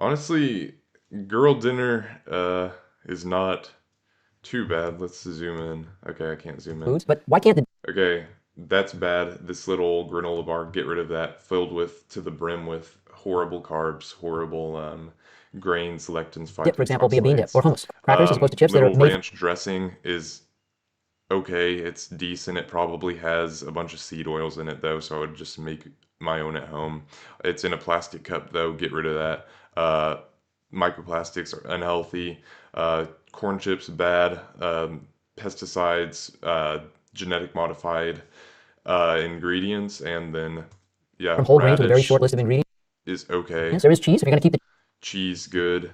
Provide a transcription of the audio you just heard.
Honestly, girl dinner is not too bad. Let's zoom in. Okay, I can't zoom in. foods, but why can't the Okay, that's bad. This little granola bar, get rid of that. Filled with to the brim with horrible carbs, horrible grains, lectins, dip, for example, be a bean dip or phytoxylates. hummus? Crackers as opposed to chips that are Little made ranch dressing is okay. It's decent. It probably has a bunch of seed oils in it though, so I would just make my own at home. It's in a plastic cup though. Get rid of that. Microplastics are unhealthy. Corn chips bad. Pesticides, genetic modified ingredients, and then yeah, from whole grains with a very radish short list of ingredients. is okay. There is cheese if you're going to keep the Cheese good.